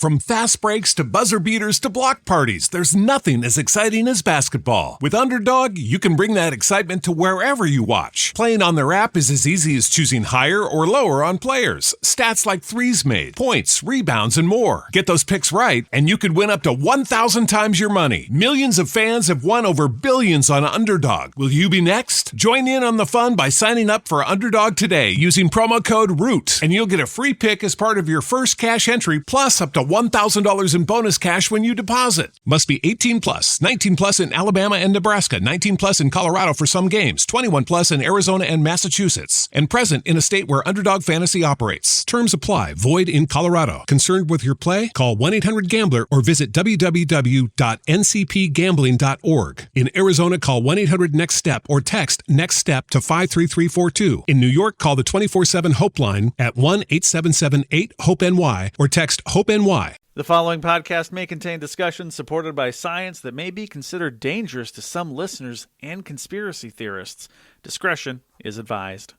From fast breaks to buzzer beaters to block parties, there's nothing as exciting as basketball. With Underdog, you can bring that excitement to wherever you watch. Playing on their app is as easy as choosing higher or lower on players, stats like threes made, points, rebounds, and more. Get those picks right, and you could win up to 1,000 times your money. Millions of fans have won over billions on Underdog. Will you be next? Join in on the fun by signing up for Underdog today using promo code ROOT, and you'll get a free pick as part of your first cash entry, plus up to $1,000 in bonus cash when you deposit. Must be 18 plus, 19 plus in Alabama and Nebraska, 19 plus in Colorado for some games, 21 plus in Arizona and Massachusetts, and present in a state where Underdog Fantasy operates. Terms apply. Void in Colorado. Concerned with your play? Call 1-800-GAMBLER or visit www.ncpgambling.org. In Arizona, call 1-800-NEXT-STEP or text NEXT STEP to 53342. In New York, call the 24/7 Hope line at 1-877-8-HOPE-NY or text HOPE-NY. The following podcast may contain discussions supported by science that may be considered dangerous to some listeners and conspiracy theorists. Discretion is advised.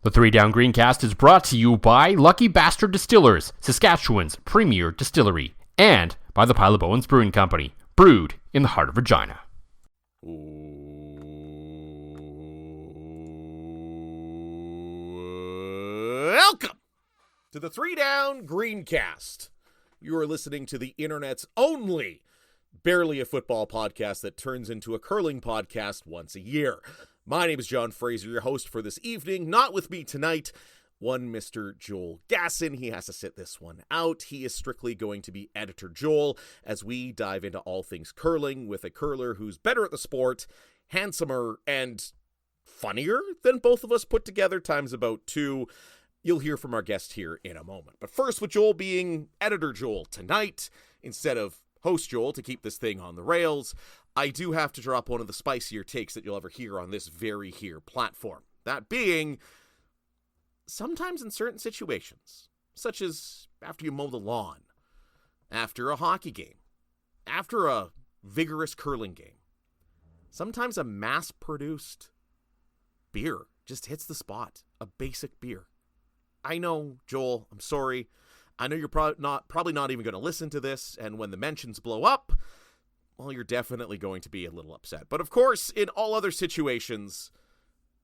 The 3 Down Greencast is brought to you by Lucky Bastard Distillers, Saskatchewan's premier distillery, and by the Pile of Bones Brewing Company, brewed in the heart of Regina. Welcome to the 3 Down Greencast. You are listening to the internet's only barely a football podcast that turns into a curling podcast once a year. My name is John Fraser, your host for this evening. Not with me tonight, one Mr. Joel Gasson. He has to sit this one out. He is strictly going to be Editor Joel as we dive into all things curling with a curler who's better at the sport, handsomer, and funnier than both of us put together times about 2. You'll hear from our guest here in a moment. But first, with Joel being Editor Joel tonight, instead of Host Joel to keep this thing on the rails, I do have to drop one of the spicier takes that you'll ever hear on this very here platform. That being, sometimes in certain situations, such as after you mow the lawn, after a hockey game, after a vigorous curling game, sometimes a mass-produced beer just hits the spot, a basic beer. I know, Joel, I'm sorry. I know you're probably not even going to listen to this, and when the mentions blow up, well, you're definitely going to be a little upset. But of course, in all other situations,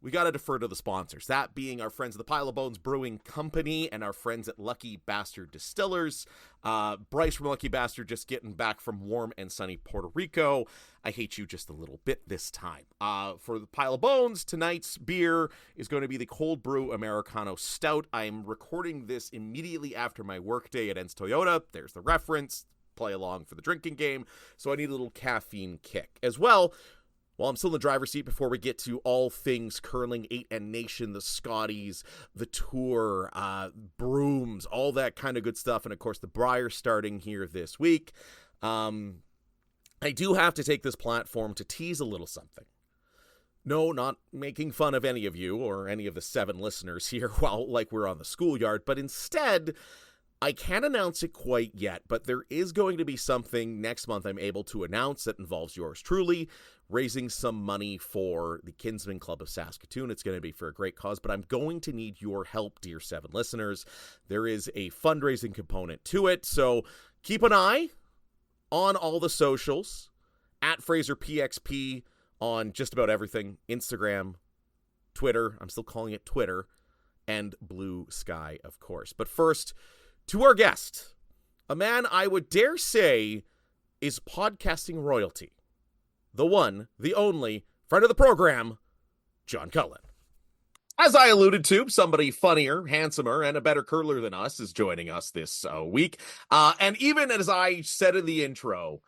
we got to defer to the sponsors, that being our friends at the Pile of Bones Brewing Company and our friends at Lucky Bastard Distillers. Bryce from Lucky Bastard just getting back from warm and sunny Puerto Rico. I hate you just a little bit this time. For the Pile of Bones, tonight's beer is going to be the Cold Brew Americano Stout. I'm recording this immediately after my workday at Ents Toyota. There's the reference. Play along for the drinking game. So I need a little caffeine kick as well. While I'm still in the driver's seat before we get to all things curling, 8EndNation, the Scotties, the Tour, Brooms, all that kind of good stuff. And, of course, the Briar starting here this week. I do have to take this platform to tease a little something. No, not making fun of any of you or any of the 7 listeners here while like we're on the schoolyard, but instead, I can't announce it quite yet, but there is going to be something next month I'm able to announce that involves yours truly, raising some money for the Kinsman Club of Saskatoon. It's going to be for a great cause, but I'm going to need your help, dear 7 listeners. There is a fundraising component to it, so keep an eye on all the socials, at FraserPXP on just about everything, Instagram, Twitter, I'm still calling it Twitter, and Blue Sky, of course. But first, to our guest, a man I would dare say is podcasting royalty. The one, the only, friend of the program, John Cullen. As I alluded to, somebody funnier, handsomer, and a better curler than us is joining us this week. And even as I said in the intro,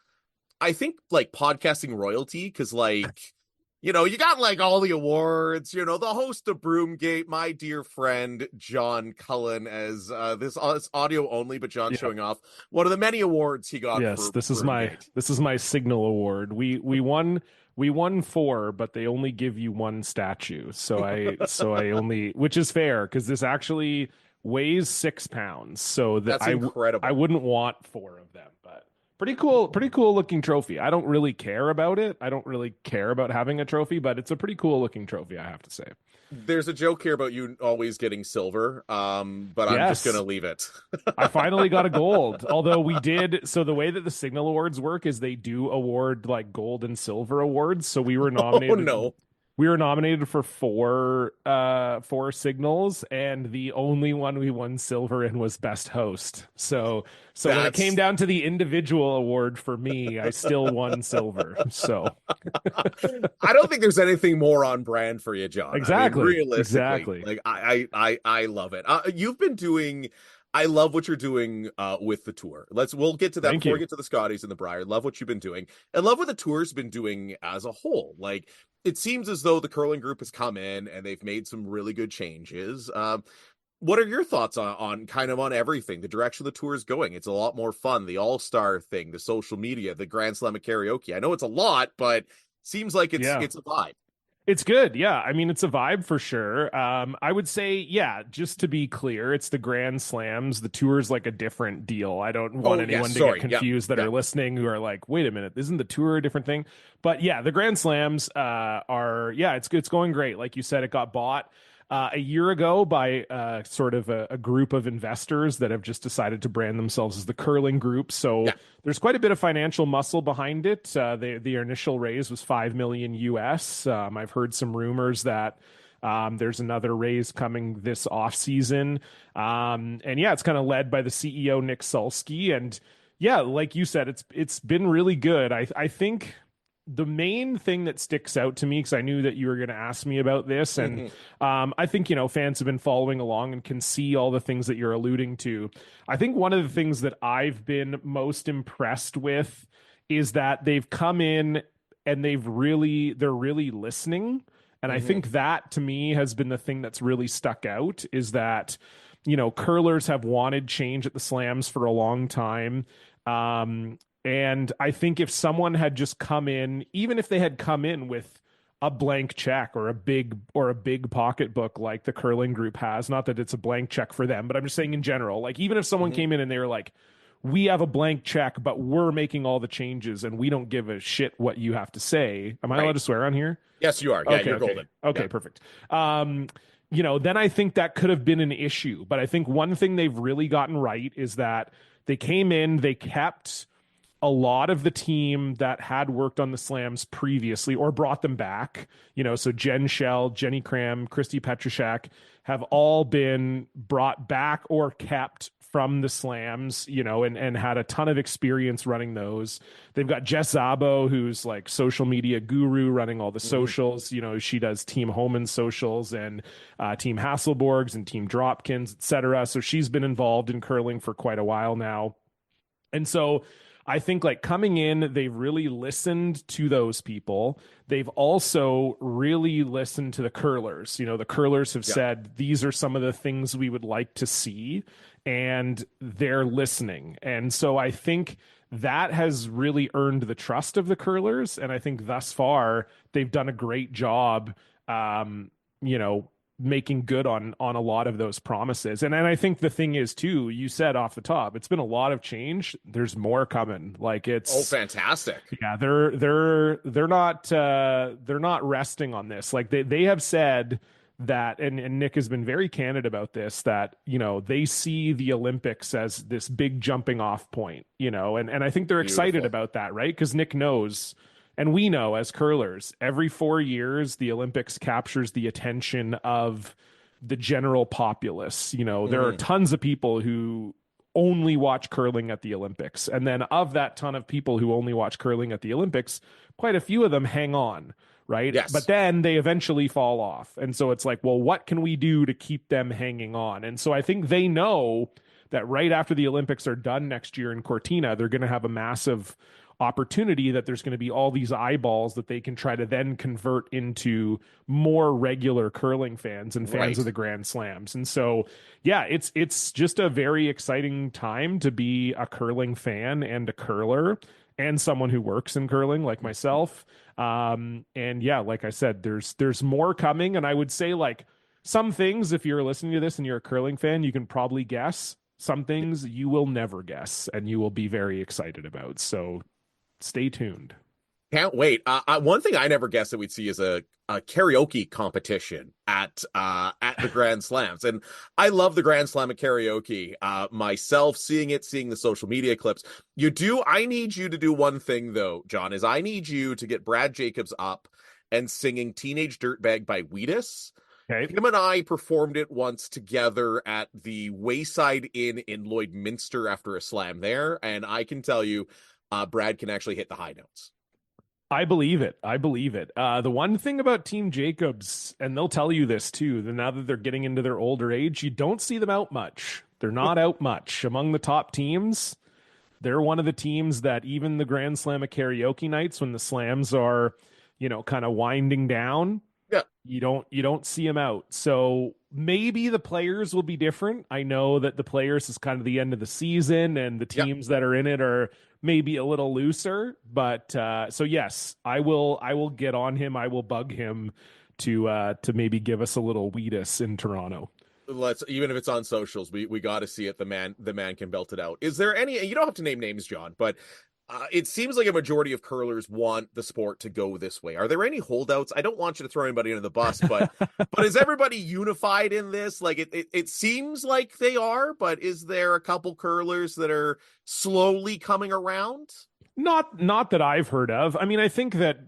I think, like, podcasting royalty, because, like, you know, you got, like, all the awards, you know, the host of Broomgate, my dear friend, John Cullen, as this audio only, but John showing off one of the many awards he got. Yes, for this Broomgate. is my signal award. We won 4, but they only give you 1 statue. So I only, which is fair, because this actually weighs 6 pounds. So that's incredible. I wouldn't want 4 of them, but Pretty cool looking trophy. I don't really care about it. I don't really care about having a trophy, but it's a pretty cool looking trophy, I have to say. There's a joke here about you always getting silver, but I'm just Yes. gonna leave it. I finally got a gold. Although so the way that the Signal Awards work is they do award like gold and silver awards. So we were Oh nominated. no. We were nominated for four signals, and the only one we won silver in was best host. So when it came down to the individual award for me, I still won silver. So I don't think there's anything more on brand for you, John. exactly, I mean, realistically, exactly. like I love it. You've been doing. I love what you're doing with the tour. We'll get to that Thank before we you. get to the Scotties and the Briar. Love what you've been doing. And love what the tour's been doing as a whole. Like, it seems as though the curling group has come in and they've made some really good changes. What are your thoughts on kind of on everything, the direction the tour is going? It's a lot more fun, the all-star thing, the social media, the Grand Slam of karaoke. I know it's a lot, but seems like it's a vibe. It's good. Yeah. I mean, it's a vibe for sure. I would say, yeah, just to be clear, it's the Grand Slams. The tour's like a different deal. I don't want anyone to get confused that are listening who are like, wait a minute, isn't the tour a different thing? But yeah, the Grand Slams it's going great. Like you said, it got bought a year ago by sort of a group of investors that have just decided to brand themselves as the Curling Group. So there's quite a bit of financial muscle behind it. The initial raise was $5 million US. I've heard some rumors that there's another raise coming this off season. And yeah, it's kind of led by the CEO, Nick Sulsky. And yeah, like you said, it's been really good. I think the main thing that sticks out to me, because I knew that you were going to ask me about this, and I think, fans have been following along and can see all the things that you're alluding to. I think one of the things that I've been most impressed with is that they've come in and they're really listening. And I think that to me has been the thing that's really stuck out, is that, curlers have wanted change at the slams for a long time. And I think if someone had just come in, even if they had come in with a blank check or a big pocketbook like the curling group has, not that it's a blank check for them, but I'm just saying in general, like even if someone came in and they were like, we have a blank check, but we're making all the changes and we don't give a shit what you have to say. Am I allowed to swear on here? Yes, you are. Yeah, you're golden. Okay, perfect. Then I think that could have been an issue. But I think one thing they've really gotten right is that they came in, they kept a lot of the team that had worked on the slams previously or brought them back, so Jen Shell, Jenny Cram, Christy Petrushak have all been brought back or kept from the slams, and had a ton of experience running those. They've got Jess Zabo, who's like social media guru, running all the socials. She does Team Homan's socials and Team Hasselborg's and Team Dropkins, etc. So she's been involved in curling for quite a while now. And so I think like coming in, they've really listened to those people. They've also really listened to the curlers. The curlers have said, these are some of the things we would like to see, and they're listening. And so I think that has really earned the trust of the curlers. And I think thus far they've done a great job, making good on a lot of those promises. And I think the thing is too, you said off the top, it's been a lot of change. There's more coming. Like it's fantastic. Yeah, they're not resting on this. Like they have said that, and Nick has been very candid about this, that they see the Olympics as this big jumping off point, and I think they're excited about that, right? Because Nick knows, and we know as curlers, every 4 years, the Olympics captures the attention of the general populace. There are tons of people who only watch curling at the Olympics. And then of that ton of people who only watch curling at the Olympics, quite a few of them hang on, right? Yes. But then they eventually fall off. And so it's like, well, what can we do to keep them hanging on? And so I think they know that right after the Olympics are done next year in Cortina, they're going to have a massive opportunity, that there's going to be all these eyeballs that they can try to then convert into more regular curling fans and fans of the Grand Slams. And so, yeah, it's just a very exciting time to be a curling fan and a curler and someone who works in curling like myself. And yeah, like I said, there's more coming. And I would say, like, some things, if you're listening to this and you're a curling fan, you can probably guess. some things you will never guess and you will be very excited about. So stay tuned. Can't wait. One thing I never guessed that we'd see is a karaoke competition at the Grand Slams. And I love the Grand Slam of karaoke. Myself, seeing the social media clips. I need you to do one thing, though, John, is I need you to get Brad Jacobs up and singing Teenage Dirtbag by Wheatus. Okay. Him and I performed it once together at the Wayside Inn in Lloydminster after a slam there. And I can tell you, Brad can actually hit the high notes. I believe it. The one thing about Team Jacobs, and they'll tell you this too, that now that they're getting into their older age, you don't see them out much. They're not out much. Among the top teams, they're one of the teams that even the Grand Slam of karaoke nights, when the slams are, kind of winding down, yeah, you don't see them out. So maybe the players will be different. I know that the players is kind of the end of the season, and the teams that are in it are maybe a little looser, but so yes, I will get on him. I will bug him to maybe give us a little Wheatus in Toronto. Even if it's on socials, we got to see it. The man can belt it out. Is there any? You don't have to name names, John, but it seems like a majority of curlers want the sport to go this way. Are there any holdouts? I don't want you to throw anybody under the bus, but is everybody unified in this? Like it seems like they are, but is there a couple curlers that are slowly coming around? Not that I've heard of. I mean, I think that,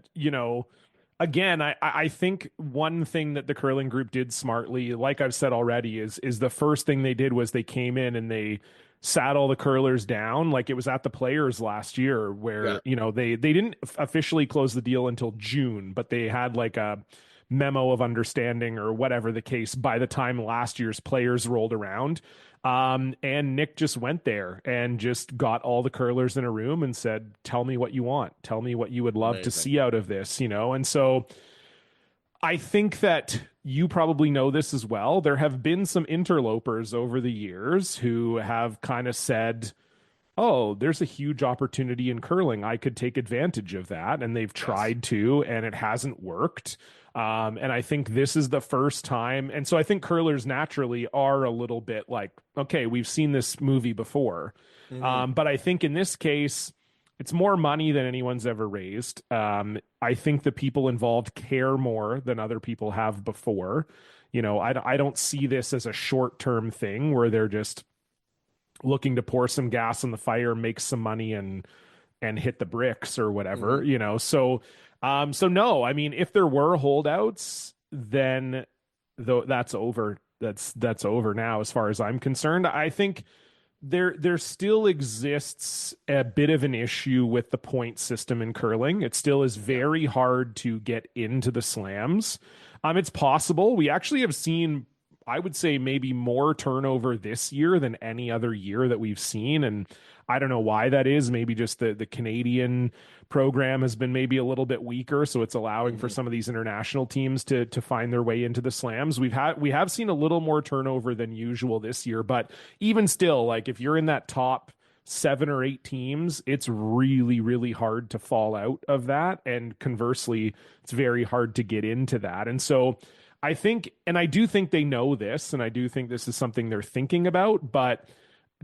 again, I think one thing that the curling group did smartly, like I've said already, is the first thing they did was they came in and they sat all the curlers down. Like it was at the Players last year where, they didn't officially close the deal until June, but they had like a memo of understanding or whatever the case by the time last year's Players rolled around. And Nick just went there and just got all the curlers in a room and said, tell me what you want. Tell me what you would love to see out of this, And so I think that you probably know this as well. There have been some interlopers over the years who have kind of said, oh, there's a huge opportunity in curling. I could take advantage of that. And they've tried to, and it hasn't worked. And I think this is the first time. And so I think curlers naturally are a little bit like, okay, we've seen this movie before. Mm-hmm. But I think in this case, it's more money than anyone's ever raised. I think the people involved care more than other people have before. I don't see this as a short-term thing where they're just looking to pour some gas on the fire, make some money, and hit the bricks or whatever. Mm-hmm. So no. I mean, if there were holdouts, then that's over. That's over now, as far as I'm concerned. I think there still exists a bit of an issue with the point system in curling. It still is very hard to get into the slams. It's possible. We actually have seen, I would say, maybe more turnover this year than any other year that we've seen. And I don't know why that is. Maybe just the Canadian program has been maybe a little bit weaker, so it's allowing for some of these international teams to find their way into the slams. We have seen a little more turnover than usual this year, but even still, like if you're in that top 7 or 8 teams, it's really, really hard to fall out of that. And conversely, it's very hard to get into that. And so I think, and I do think they know this, and I do think this is something they're thinking about, but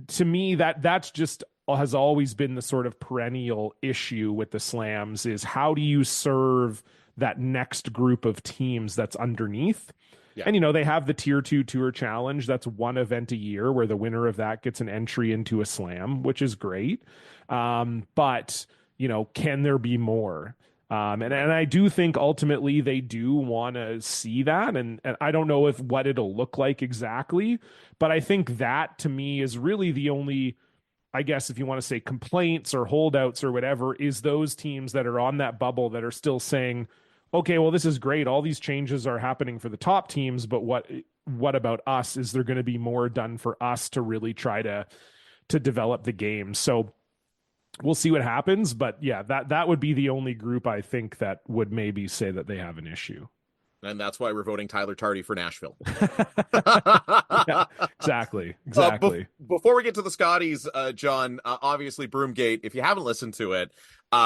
to me, that's just has always been the sort of perennial issue with the slams, is how do you serve that next group of teams that's underneath? Yeah. And, they have the Tier 2 Tour Challenge. That's one event a year where the winner of that gets an entry into a slam, which is great. But, can there be more? And I do think ultimately they do want to see that. And I don't know what it'll look like exactly, but I think that to me is really the only, I guess, if you want to say complaints or holdouts or whatever, is those teams that are on that bubble that are still saying, okay, well, this is great. All these changes are happening for the top teams, but what about us? Is there going to be more done for us to really try to develop the game? So we'll see what happens, but yeah, that would be the only group I think that would maybe say that they have an issue. And that's why we're voting Tyler Tardy for Nashville. Yeah, exactly. Before we get to the Scotties, John, obviously Broomgate, if you haven't listened to it,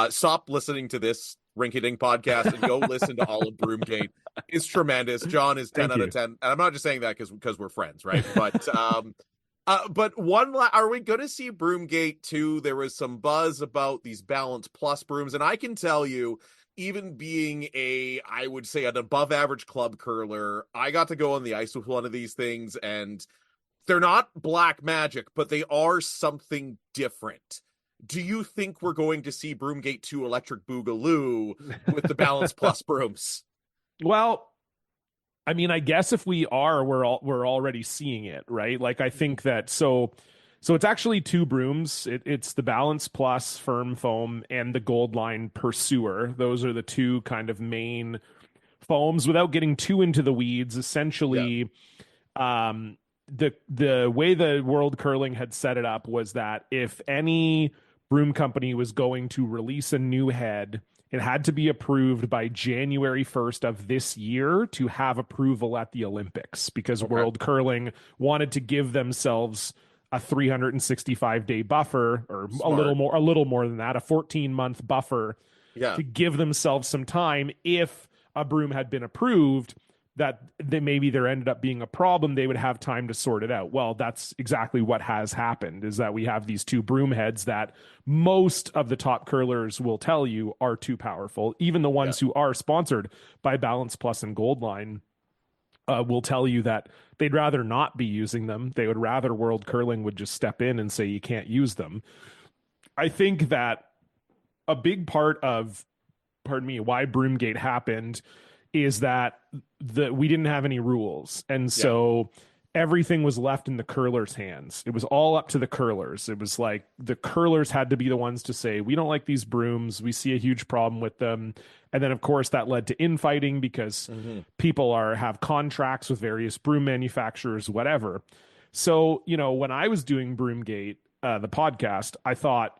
stop listening to this Rinky-Dink podcast and go listen to all of Broomgate. It's tremendous. John is 10 out of 10. And I'm not just saying that because we're friends, right? But But are we going to see Broomgate 2? There was some buzz about these Balance Plus brooms, and I can tell you, even being I would say an above average club curler, I got to go on the ice with one of these things, and they're not black magic, but they are something different. Do you think we're going to see Broomgate 2 Electric Boogaloo with the Balance Plus brooms? Well, I mean, I guess if we are, we're already seeing it, right? Like, I think that so it's actually two brooms. It's the Balance Plus Firm Foam and the Gold Line Pursuer. Those are the two kind of main foams. Without getting too into the weeds, essentially, the way the World Curling had set it up was that if any broom company was going to release a new head, it had to be approved by January 1st of this year to have approval at the Olympics, because World Curling wanted to give themselves a 365-day buffer, or a little more than that, a 14-month buffer, to give themselves some time if a broom had been approved that maybe there ended up being a problem, they would have time to sort it out. Well, that's exactly what has happened, is that we have these two broom heads that most of the top curlers will tell you are too powerful. Even the ones who are sponsored by Balance Plus and Gold Line will tell you that they'd rather not be using them. They would rather World Curling would just step in and say you can't use them. I think that a big part of, why Broomgate happened is that we didn't have any rules. And so everything was left in the curlers' hands. It was all up to the curlers. It was like the curlers had to be the ones to say, we don't like these brooms. We see a huge problem with them. And then, of course, that led to infighting because people have contracts with various broom manufacturers, whatever. So, when I was doing Broomgate, the podcast, I thought,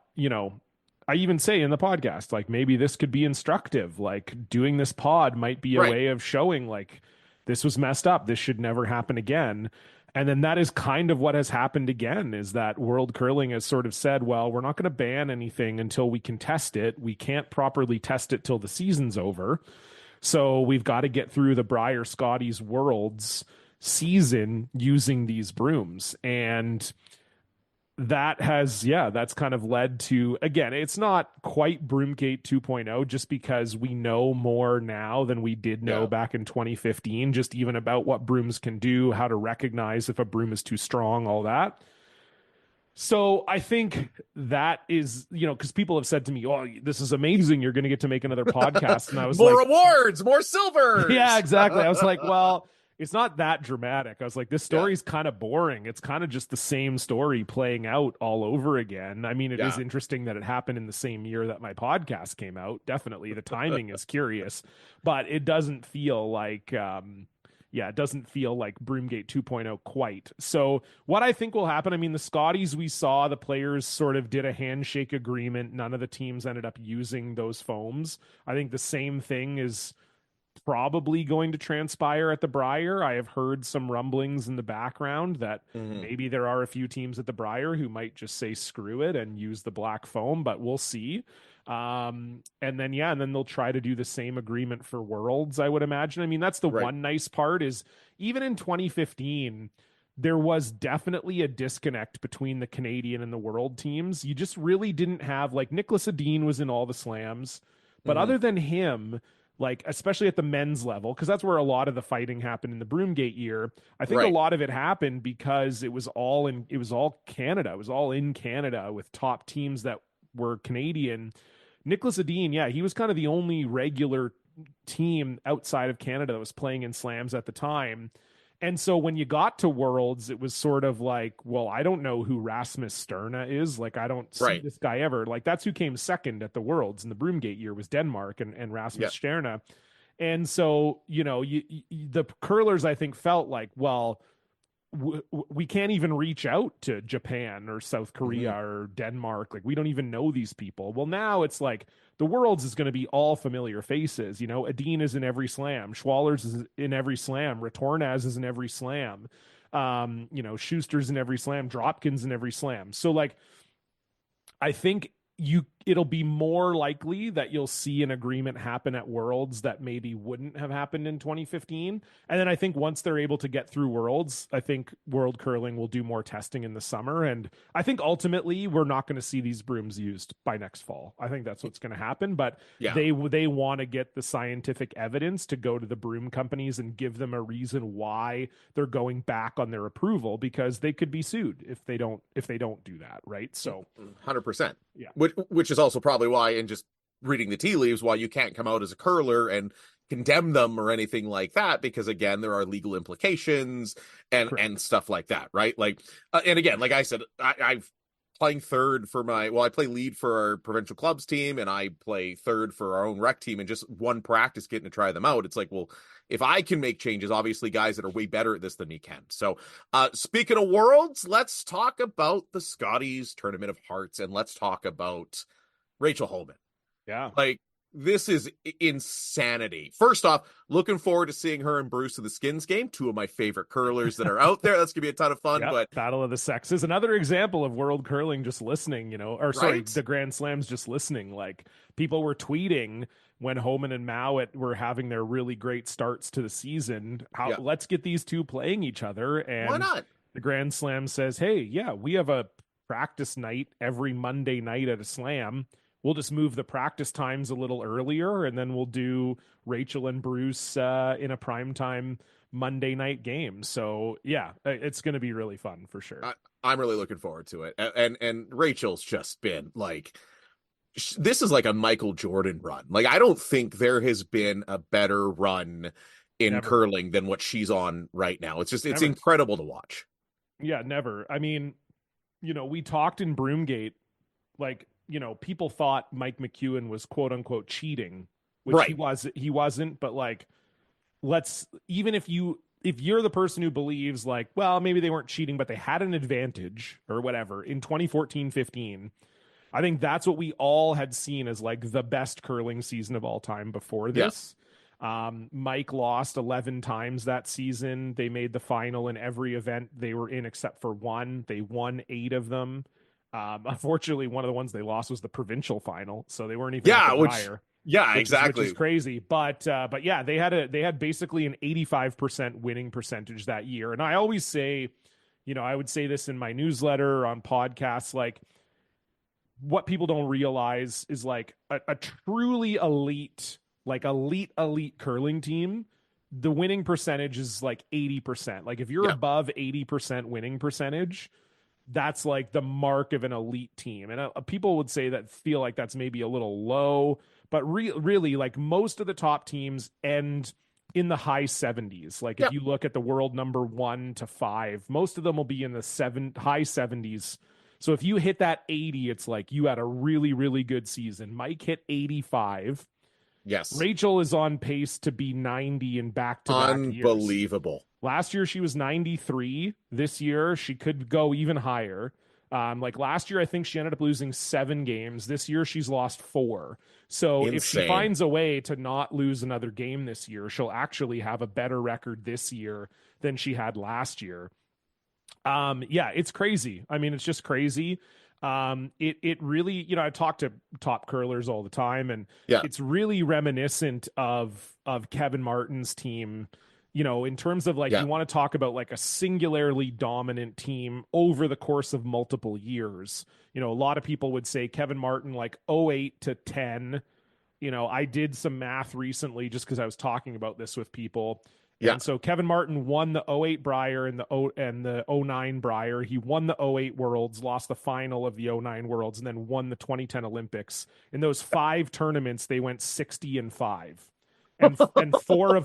I even say in the podcast, like, maybe this could be instructive. Like, doing this pod might be a way of showing, like, this was messed up. This should never happen again. And then that is kind of what has happened again, is that World Curling has sort of said, well, we're not going to ban anything until we can test it. We can't properly test it till the season's over. So we've got to get through the Briar Scotties Worlds season using these brooms. And that's kind of led to, again, it's not quite Broomgate 2.0, just because we know more now than we did know back in 2015, just even about what brooms can do, how to recognize if a broom is too strong, all that. So I think that is, because people have said to me, oh, this is amazing, you're going to get to make another podcast. And I was more awards, more silvers. Yeah, exactly. I was like, well, it's not that dramatic. I was like, this story's kind of boring. It's kind of just the same story playing out all over again. I mean, it is interesting that it happened in the same year that my podcast came out. Definitely. The timing is curious, but it doesn't feel like, it doesn't feel like Broomgate 2.0 quite. So what I think will happen, I mean, the Scotties we saw, the players sort of did a handshake agreement. None of the teams ended up using those foams. I think the same thing is probably going to transpire at the Briar. I have heard some rumblings in the background that maybe there are a few teams at the Briar who might just say screw it and use the black foam, but we'll see. And then they'll try to do the same agreement for Worlds, I would imagine. I mean, that's the one nice part, is even in 2015, there was definitely a disconnect between the Canadian and the World teams. You just really didn't have, like, Nicholas Edin was in all the slams, but other than him, like, especially at the men's level, because that's where a lot of the fighting happened in the Broomgate year. I think a lot of it happened because it was all Canada. It was all in Canada with top teams that were Canadian. Nicholas Edin, he was kind of the only regular team outside of Canada that was playing in slams at the time. And so when you got to Worlds, it was sort of like, well, I don't know who Rasmus Sterna is. Like, I don't see this guy ever. Like, that's who came second at the Worlds in the Broomgate year, was Denmark and Rasmus Sterna. And so, the curlers, I think, felt like, well, we can't even reach out to Japan or South Korea or Denmark. Like, we don't even know these people. Well, now it's like the Worlds is going to be all familiar faces. Edin is in every slam. Schwallers is in every slam. Retornaz is in every slam. Schuster's in every slam. Dropkin's in every slam. So, like, I think you it'll be more likely that you'll see an agreement happen at Worlds that maybe wouldn't have happened in 2015. And then I think once they're able to get through Worlds, I think World Curling will do more testing in the summer. And I think ultimately we're not going to see these brooms used by next fall. I think that's what's going to happen. But they want to get the scientific evidence to go to the broom companies and give them a reason why they're going back on their approval, because they could be sued if they don't do that. Right. So 100%. Yeah. Which is also probably why, and just reading the tea leaves, why you can't come out as a curler and condemn them or anything like that, because again, there are legal implications and stuff like that, right? Like, and again, like I said, I've playing third for I play lead for our provincial clubs team, and I play third for our own rec team, and just one practice getting to try them out. It's like, well, if I can make changes, obviously guys that are way better at this than me can. So speaking of Worlds, let's talk about the Scotties Tournament of Hearts, and let's talk about Rachel Homan. Yeah. Like, this is insanity. First off, looking forward to seeing her and Bruce in the Skins game, two of my favorite curlers that are out there. That's gonna be a ton of fun. Yep. But Battle of the Sexes, another example of World Curling just listening, the Grand Slams just listening. Like, people were tweeting when Homan and Mowat were having their really great starts to the season, let's get these two playing each other. And why not? The Grand Slam says, hey, we have a practice night every Monday night at a slam. We'll just move the practice times a little earlier, and then we'll do Rachel and Bruce in a primetime Monday night game. So yeah, it's going to be really fun for sure. I'm really looking forward to it. And Rachel's just been like, this is like a Michael Jordan run. Like, I don't think there has been a better run in curling than what she's on right now. It's incredible to watch. Yeah, never. I mean, we talked in Broomgate, like, people thought Mike McEwen was quote unquote cheating, which he wasn't, but like, even if you're the person who believes like, well, maybe they weren't cheating, but they had an advantage or whatever in 2014-15, I think that's what we all had seen as like the best curling season of all time before this. Mike lost 11 times that season. They made the final in every event they were in except for one. They won 8 of them. Unfortunately, one of the ones they lost was the provincial final, so they weren't even higher. Exactly. Which is crazy. But yeah, they had basically an 85% winning percentage that year. And I always say, I would say this in my newsletter, on podcasts, like, what people don't realize is like a truly elite curling team, the winning percentage is like 80%. Like, if you're above 80% winning percentage, that's like the mark of an elite team. And people would say that, feel like that's maybe a little low, but really, like, most of the top teams end in the high 70s. Like, if you look at the world number 1 to 5, most of them will be in the high 70s. So if you hit that 80, it's like you had a really, really good season. Mike hit 85. Yes. Rachel is on pace to be 90 in back-to-back years. Unbelievable. Last year, she was 93. This year, she could go even higher. Like, last year, I think she ended up losing 7 games. This year, she's lost 4. So if she finds a way to not lose another game this year, she'll actually have a better record this year than she had last year. It's crazy. I mean, it's just crazy. It really, I talk to top curlers all the time, and it's really reminiscent of Kevin Martin's team, in terms of like, you want to talk about like a singularly dominant team over the course of multiple years. A lot of people would say Kevin Martin, like 08 to 10. I did some math recently just because I was talking about this with people. And so Kevin Martin won the 08 Brier and the 09 Brier. He won the 08 Worlds, lost the final of the 09 Worlds, and then won the 2010 Olympics. In those 5 tournaments, they went 60-5. And 4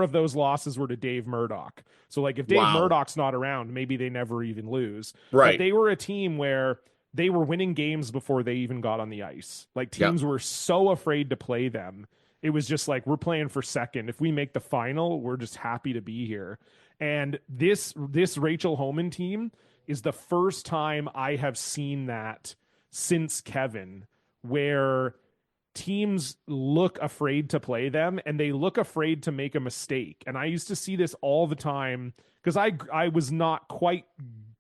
of those losses were to Dave Murdoch. So like, if Dave Murdoch's not around, maybe they never even lose. Right. But they were a team where they were winning games before they even got on the ice. Like, teams were so afraid to play them. It was just like, we're playing for second. If we make the final, we're just happy to be here. And this Rachel Homan team is the first time I have seen that since Kevin, where teams look afraid to play them and they look afraid to make a mistake. And I used to see this all the time because I was not quite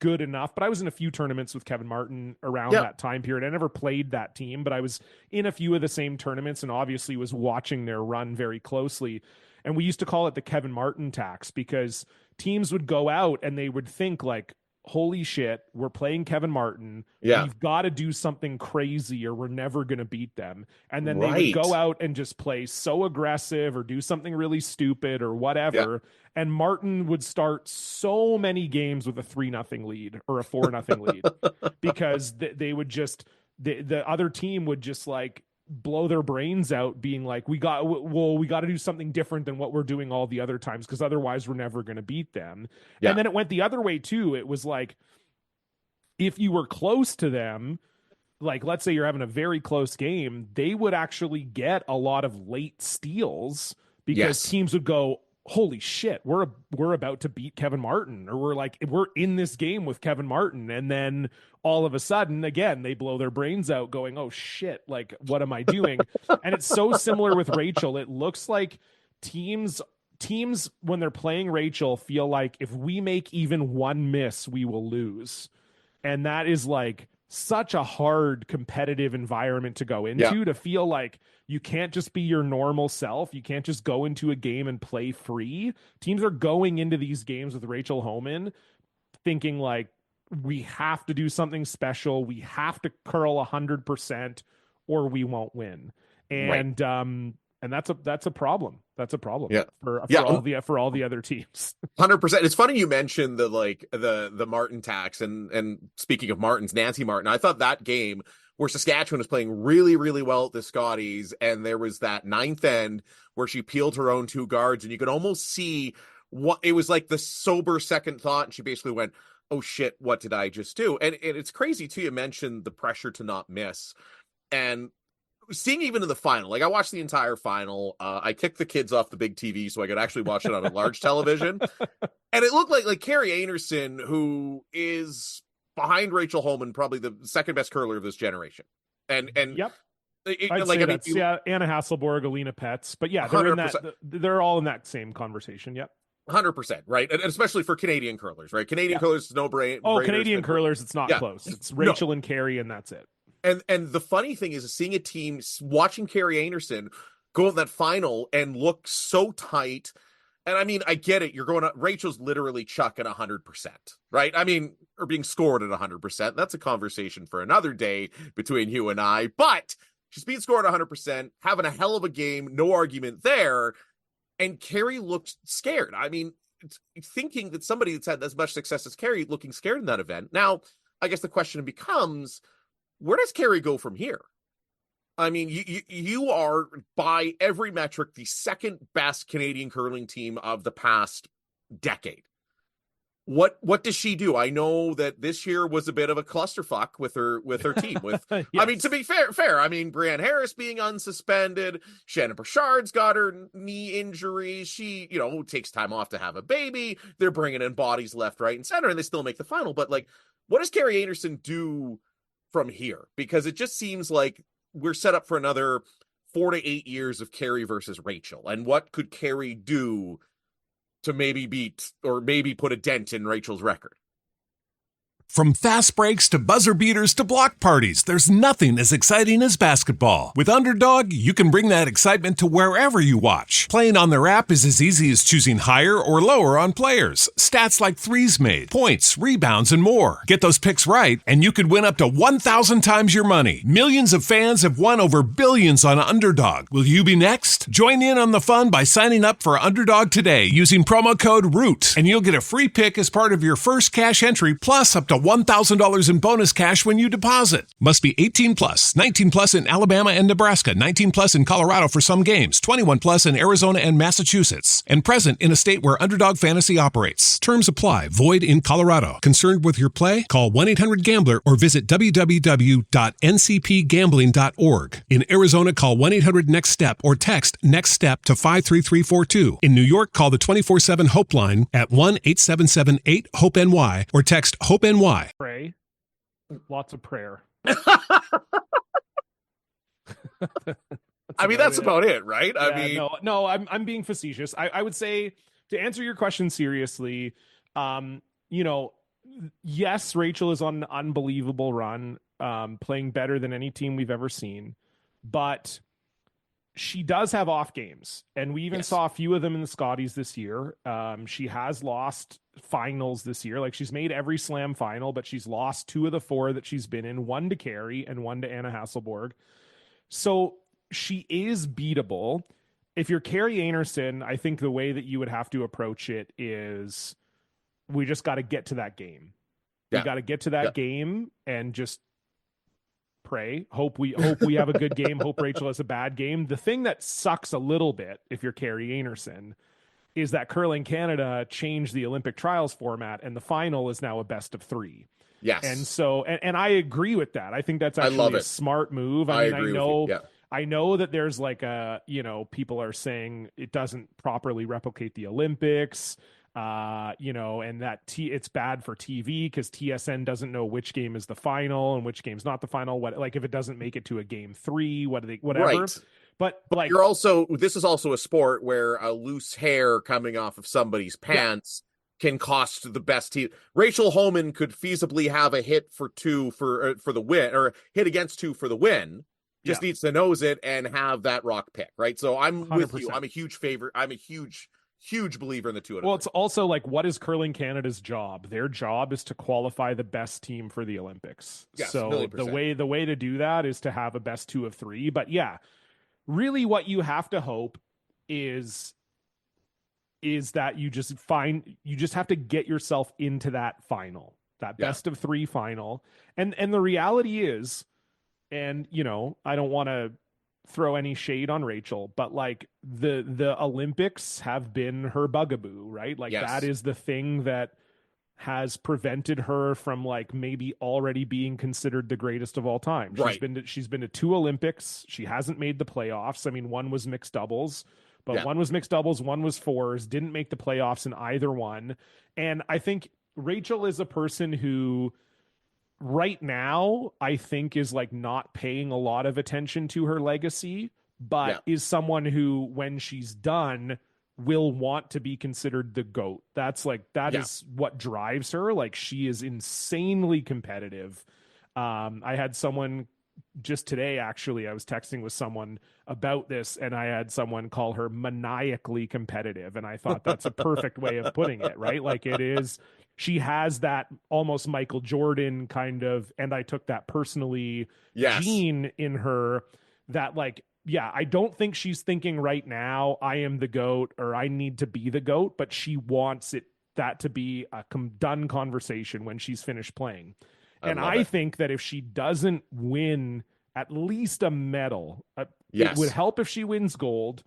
good enough, but I was in a few tournaments with Kevin Martin around that time period. I never played that team, but I was in a few of the same tournaments and obviously was watching their run very closely. And we used to call it the Kevin Martin tax, because teams would go out and they would think like, holy shit, we're playing Kevin Martin. Yeah. We've got to do something crazy or we're never going to beat them. And then they would go out and just play so aggressive or do something really stupid or whatever. Yeah. And Martin would start so many games with a 3-0 lead or a 4-0 lead because they would just, the other team would just like blow their brains out being like, we got to do something different than what we're doing all the other times, because otherwise we're never going to beat them. And then it went the other way too. It was like, if you were close to them, like let's say you're having a very close game, they would actually get a lot of late steals because teams would go, holy shit, we're about to beat Kevin Martin, or we're in this game with Kevin Martin. And then all of a sudden, again, they blow their brains out going, oh shit, like, what am I doing? And it's so similar with Rachel. It looks like teams, when they're playing Rachel, feel like if we make even one miss, we will lose. And that is like such a hard competitive environment to go into, to feel like you can't just be your normal self. You can't just go into a game and play free. Teams are going into these games with Rachel Homan thinking like, we have to do something special. We have to curl 100% or we won't win. And that's a problem. That's a problem for all the other teams. 100%. It's funny you mentioned the Martin tax, and speaking of Martins, Nancy Martin, I thought that game where Saskatchewan was playing really, really well at the Scotties, and there was that ninth end where she peeled her own 2 guards, and you could almost see what it was like, the sober second thought, and she basically went, oh shit, what did I just do? And it's crazy too, you mentioned the pressure to not miss, and seeing even in the final, like I watched the entire final. I kicked the kids off the big TV so I could actually watch it on a large television. And it looked like Carrie Anerson, who is behind Rachel Holman, probably the second best curler of this generation. And Anna Hasselborg, Alina Petz, but yeah, they're 100%. They're all in that same conversation. Yep. 100%, right? And especially for Canadian curlers, right? Canadian curlers, no brain. Oh, Canadian curlers, it's not close. It's Rachel and Carrie, and that's it. And the funny thing is seeing a team, watching Carrie Anerson go in that final and look so tight. And I mean, I get it. You're going up. Rachel's literally chucking 100%, right? I mean, or being scored at 100%. That's a conversation for another day between you and I. But she's being scored 100%, having a hell of a game. No argument there. And Carrie looked scared. I mean, thinking that somebody that's had as much success as Carrie looking scared in that event. Now, I guess the question becomes, where does Carrie go from here? I mean, you are, by every metric, the second best Canadian curling team of the past decade. What does she do? I know that this year was a bit of a clusterfuck with her team. Yes. I mean, to be fair. I mean, Brianne Harris being unsuspended, Shannon Bouchard's got her knee injury. She, takes time off to have a baby. They're bringing in bodies left, right, and center, and they still make the final. But what does Carrie Anerson do from here? Because it just seems like we're set up for another 4 to 8 years of Carrie versus Rachel. And what could Carrie do to maybe beat or maybe put a dent in Rachel's record? From fast breaks to buzzer beaters to block parties, there's nothing as exciting as basketball. With Underdog, you can bring that excitement to wherever you watch. Playing on their app is as easy as choosing higher or lower on players, stats like threes made, points, rebounds, and more. Get those picks right, and you could win up to 1,000 times your money. Millions of fans have won over billions on Underdog. Will you be next? Join in on the fun by signing up for Underdog today using promo code ROOT, and you'll get a free pick as part of your first cash entry, plus up to $1,000 in bonus cash when you deposit. Must be 18 plus, 19 plus in Alabama and Nebraska, 19 plus in Colorado for some games, 21 plus in Arizona and Massachusetts, and present in a state where Underdog Fantasy operates. Terms apply. Void in Colorado. Concerned with your play? Call 1-800-GAMBLER or visit www.ncpgambling.org. In Arizona, call 1-800-NEXT-STEP or text NEXT STEP to 53342. In New York, call the 24/7 Hope line at 1-877-8-HOPE-NY or text HOPE-NY. Pray. Lots of prayer. I mean, that's about it, right? Yeah, I mean, no, I'm being facetious. I would say, to answer your question seriously, yes, Rachel is on an unbelievable run, playing better than any team we've ever seen, but she does have off games, and we even saw a few of them in the Scotties this year. She has lost finals this year. Like, she's made every slam final, but she's lost 2 of the 4 that she's been in, 1 to Carey and 1 to Anna Hasselborg. So she is beatable. If you're Carey Einarsson, I think the way that you would have to approach it is we just got to get to that game. We got to get to that game and just pray, hope we have a good game, hope Rachel has a bad game. The thing that sucks a little bit, if you're Carey Einarsson, is that Curling Canada changed the Olympic trials format, and the final is now a best of 3. Yes. And so, and I agree with that. I think that's actually a smart move. I know that there's like people are saying it doesn't properly replicate the Olympics. And that it's bad for TV because TSN doesn't know which game is the final and which game's not the final. What, like, if it doesn't make it to a game 3, whatever. Right. But like, this is also a sport where a loose hair coming off of somebody's pants can cost the best team. Rachel Homan could feasibly have a hit for 2 for the win, or hit against 2 for the win. Just needs to nose it and have that rock pick, right? So I'm 100%. With you. I'm a huge favorite. I'm a huge believer in the 2. Well, it's also like, what is Curling Canada's job? Their job is to qualify the best team for the Olympics. Yes, so the way to do that is to have a best 2 of 3. But yeah, really what you have to hope is that you just have to get yourself into that final, that best of 3 final. And the reality is, and I don't want to throw any shade on Rachel, but like the Olympics have been her bugaboo, right? Like that is the thing that has prevented her from like maybe already being considered the greatest of all time. She's been to 2 Olympics. She hasn't made the playoffs. I mean, 1 was mixed doubles, but 1 was mixed doubles, 1 was fours, didn't make the playoffs in either one. And I think Rachel is a person who right now, I think, is like not paying a lot of attention to her legacy, but is someone who, when she's done, will want to be considered the GOAT. That is what drives her. Like, she is insanely competitive. I had someone just today, actually, I was texting with someone about this, and I had someone call her maniacally competitive. And I thought that's a perfect way of putting it, right? Like, it is, she has that almost Michael Jordan kind of, and I took that personally gene in her that, like, I don't think she's thinking right now, I am the GOAT or I need to be the GOAT, but she wants that to be a done conversation when she's finished playing. And I think that if she doesn't win at least a medal, it would help if she wins gold.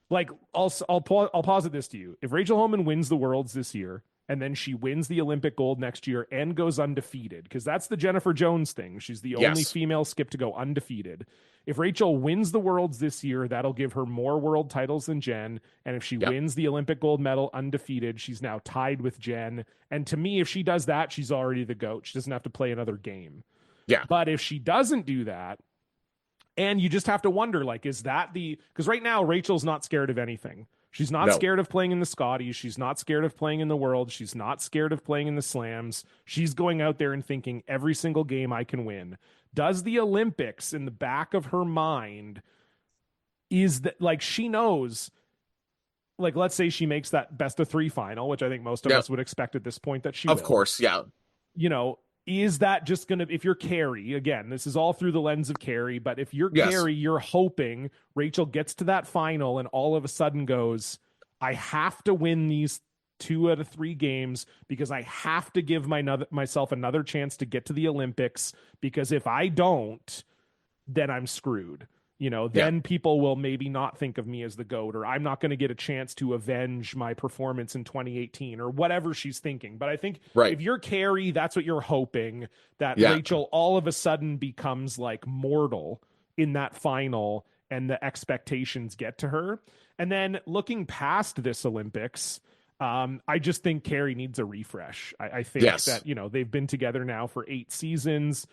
Like, I'll posit this to you. If Rachel Homan wins the Worlds this year, and then she wins the Olympic gold next year and goes undefeated, because that's the Jennifer Jones thing. She's the only female skip to go undefeated. If Rachel wins the Worlds this year, that'll give her more world titles than Jen. And if she wins the Olympic gold medal undefeated, she's now tied with Jen. And to me, if she does that, she's already the GOAT. She doesn't have to play another game. Yeah. But if she doesn't do that, and you just have to wonder, like, is that because right now Rachel's not scared of anything. She's not scared of playing in the Scotties. She's not scared of playing in the World. She's not scared of playing in the Slams. She's going out there and thinking every single game I can win. Does the Olympics in the back of her mind is that, like, she knows, like, let's say she makes that best of 3 final, which I think most of us would expect at this point that she will. Of course, yeah. Is that just going to, if you're Carey, again, this is all through the lens of Carey, but if you're Carey, you're hoping Rachel gets to that final and all of a sudden goes, I have to win these 2 out of 3 games because I have to give myself another chance to get to the Olympics, because if I don't, then I'm screwed. Then people will maybe not think of me as the GOAT, or I'm not going to get a chance to avenge my performance in 2018 or whatever she's thinking. But I think if you're Carey, that's what you're hoping, that Rachel all of a sudden becomes like mortal in that final and the expectations get to her. And then looking past this Olympics, I just think Carey needs a refresh. I think that, they've been together now for 8 seasons.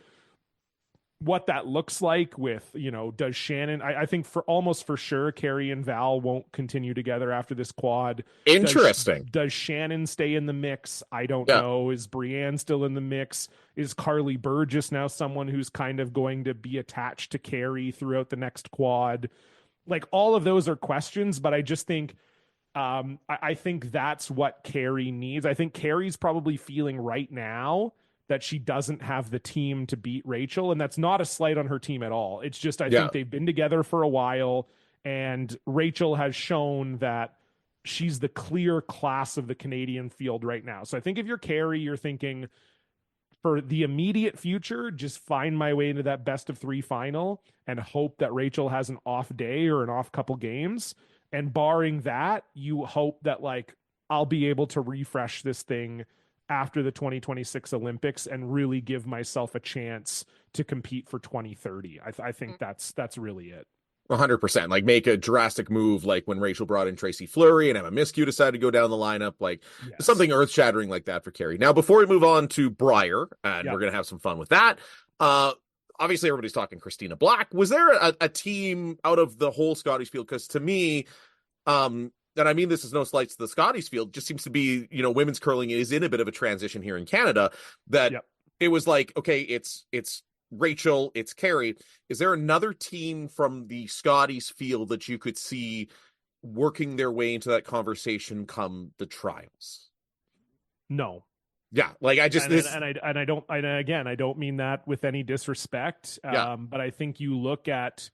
what that looks like with, does Shannon, I think almost for sure, Carrie and Val won't continue together after this quad. Interesting. Does Shannon stay in the mix? I don't know. Is Brienne still in the mix? Is Carly Burgess now someone who's kind of going to be attached to Carrie throughout the next quad? Like, all of those are questions, but I just think, I think that's what Carrie needs. I think Carrie's probably feeling right now that she doesn't have the team to beat Rachel. And that's not a slight on her team at all. It's just, I think they've been together for a while, and Rachel has shown that she's the clear class of the Canadian field right now. So I think if you're Carrie, you're thinking, for the immediate future, just find my way into that best of 3 final and hope that Rachel has an off day or an off couple games. And barring that, you hope that, like, I'll be able to refresh this thing after the 2026 Olympics and really give myself a chance to compete for 2030. I think that's really it. 100%. Like, make a drastic move, like when Rachel brought in Tracy Fleury and Emma Miskew decided to go down the lineup, like something earth-shattering like that for Carrie. Now, before we move on to Briar, and we're going to have some fun with that, obviously everybody's talking Christina Black. Was there a team out of the whole Scotties field? Because to me, and I mean, this is no slight to the Scotties field, just seems to be, women's curling is in a bit of a transition here in Canada, that it was like, okay, it's Rachel, it's Carrie. Is there another team from the Scotties field that you could see working their way into that conversation come the trials? No. Yeah, like I just I don't mean that with any disrespect. But I think you look at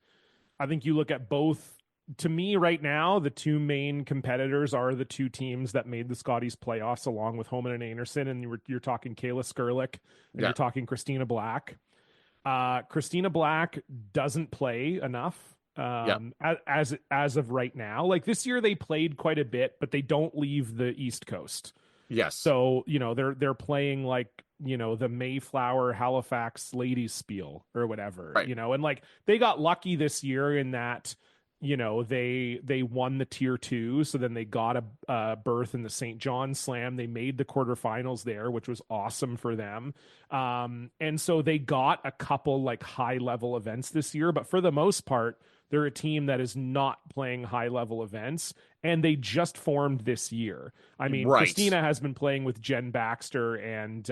both. To me right now, the two main competitors are the two teams that made the Scotties playoffs along with Homan and Anderson. And you're talking Kayla Skurlik and you're talking Christina Black. Christina Black doesn't play enough as of right now. Like, this year they played quite a bit, but they don't leave the East Coast. Yes. So, they're playing like, the Mayflower Halifax ladies spiel or whatever, and like they got lucky this year in that, they won the tier 2. So then they got a berth in the St. John Slam. They made the quarterfinals there, which was awesome for them. And so they got a couple like high level events this year, but for the most part, they're a team that is not playing high level events, and they just formed this year. I mean, Christina has been playing with Jen Baxter and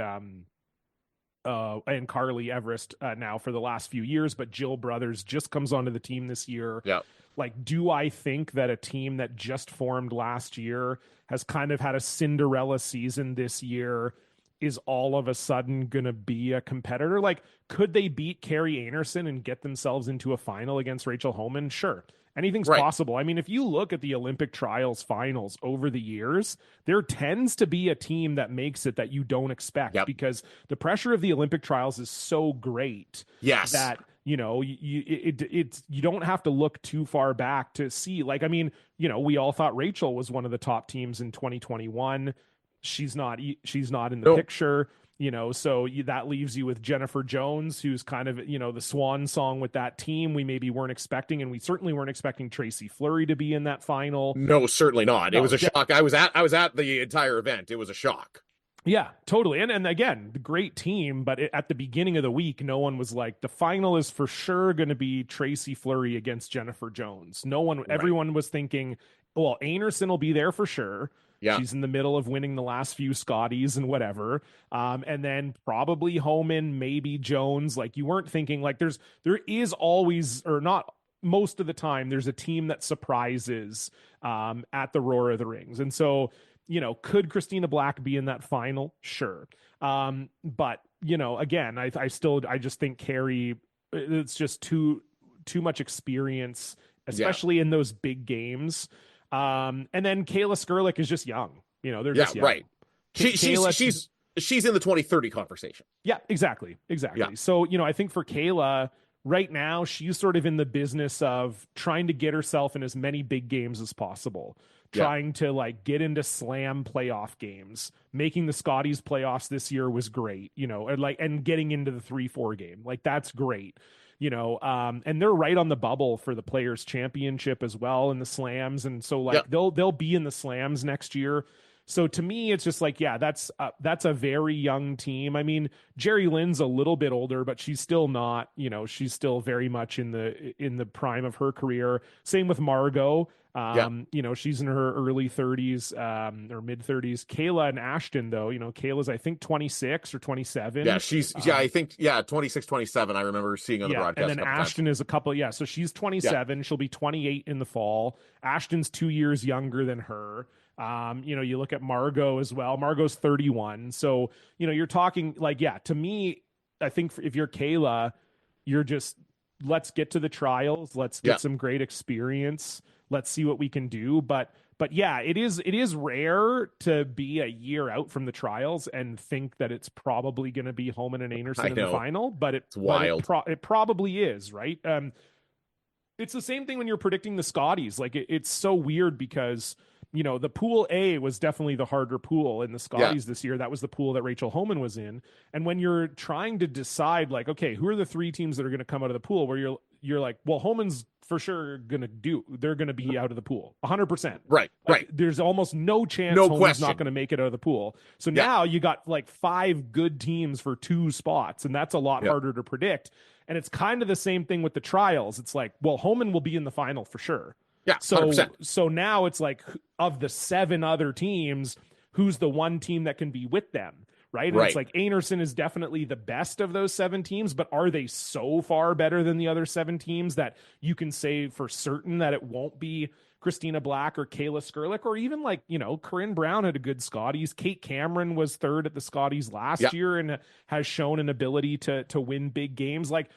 Carly Everest now for the last few years, but Jill Brothers just comes onto the team this year. Yeah. Like, do I think that a team that just formed last year has kind of had a Cinderella season this year is all of a sudden going to be a competitor? Like, could they beat Carrie Anderson and get themselves into a final against Rachel Homan? Sure. Anything's possible. I mean, if you look at the Olympic trials finals over the years, there tends to be a team that makes it that you don't expect because the pressure of the Olympic trials is so great that, you don't have to look too far back to see. Like, I mean, we all thought Rachel was one of the top teams in 2021. She's not in the picture. So that leaves you with Jennifer Jones, who's kind of, the swan song with that team we maybe weren't expecting. And we certainly weren't expecting Tracy Fleury to be in that final. No, certainly not. It was a shock. I was at the entire event. It was a shock. Yeah, totally. And again, the great team, but at the beginning of the week, no one was like, the final is for sure going to be Tracy Fleury against Jennifer Jones. Everyone was thinking, well, Anderson will be there for sure. Yeah. She's in the middle of winning the last few Scotties and whatever. And then probably Homan, maybe Jones. Like, you weren't thinking like there is always, or not most of the time, there's a team that surprises at the Roar of the Rings. And so, could Christina Black be in that final? Sure. But, again, I just think Carrie, it's just too much experience, especially in those big games. And then Kayla Skurlik is just young. They're just young. Right. She's in the 2030 conversation. Yeah, exactly. Yeah. So, I think for Kayla right now, she's sort of in the business of trying to get herself in as many big games as possible. Trying to like get into slam playoff games. Making the Scotties playoffs this year was great, and getting into the 3-4 game. Like, that's great. And they're right on the bubble for the Players Championship as well in the slams. And so like they'll be in the slams next year. So to me, it's just like, yeah, that's a very young team. I mean, Jerry Lynn's a little bit older, but she's still not, she's still very much in the prime of her career. Same with Margot. She's in her early 30s, or mid 30s. Kayla and Ashton, though, Kayla's, I think, 26 or 27. Yeah, I think 26, 27. I remember seeing on the broadcast. And then Ashton is a couple. Yeah, so she's 27. Yeah. She'll be 28 in the fall. Ashton's 2 years younger than her. You look at Margot as well. Margot's 31. So, you're talking like, yeah, to me, I think if you're Kayla, you're just, let's get to the trials. Let's get some great experience. Let's see what we can do. But yeah, it is rare to be a year out from the trials and think that it's probably going to be Homan and Einarson in the final, but it's wild. It probably is, right? It's the same thing when you're predicting the Scotties. Like it's so weird because, the pool A was definitely the harder pool in the Scotties this year. That was the pool that Rachel Homan was in. And when you're trying to decide, like, okay, who are the 3 teams that are going to come out of the pool, where you're like, well, Homan's for sure they're going to be out of the pool 100%. Right. There's almost no chance Homan's not going to make it out of the pool. So now you got like 5 good teams for 2 spots, and that's a lot harder to predict. And it's kind of the same thing with the trials. It's like, well, Homan will be in the final for sure. Yeah, 100%. So now it's like, of the 7 other teams, who's the one team that can be with them, right? And it's like Einarson is definitely the best of those 7 teams, but are they so far better than the other 7 teams that you can say for certain that it won't be Christina Black or Kayla Skurlik, or even like, Corinne Brown had a good Scotties. Kate Cameron was 3rd at the Scotties last year and has shown an ability to win big games. Like,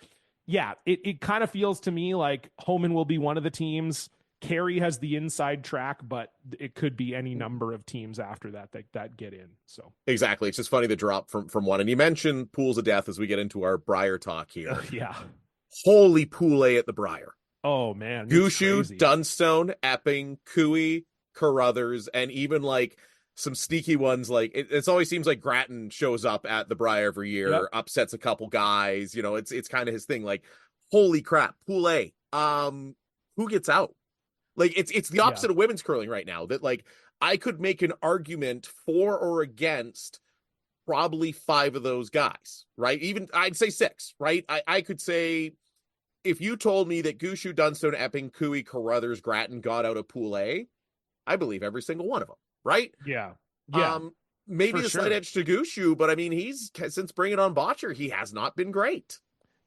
yeah, it kind of feels to me like Homan will be one of the teams. Carey has the inside track, but it could be any number of teams after that get in. So exactly. It's just funny the drop from one. And you mentioned pools of death as we get into our Briar talk here. Yeah. Holy pool A at the Briar. Oh man. Gushu, Dunstone, Epping, Cooey, Carruthers, and even like some sneaky ones. Like it always seems like Grattan shows up at the Briar every year, upsets a couple guys. It's kind of his thing. Like, holy crap, pool A. Who gets out? Like it's the opposite of women's curling right now, that like I could make an argument for or against probably 5 of those guys, right? Even I'd say 6, right? I could say, if you told me that Gushu, Dunstone, Epping, Cooey, Carruthers, Grattan got out of pool A, I believe every single one of them, right? Yeah. Maybe the slight edge to Gushu, but I mean, he's, since bringing on Botcher, he has not been great.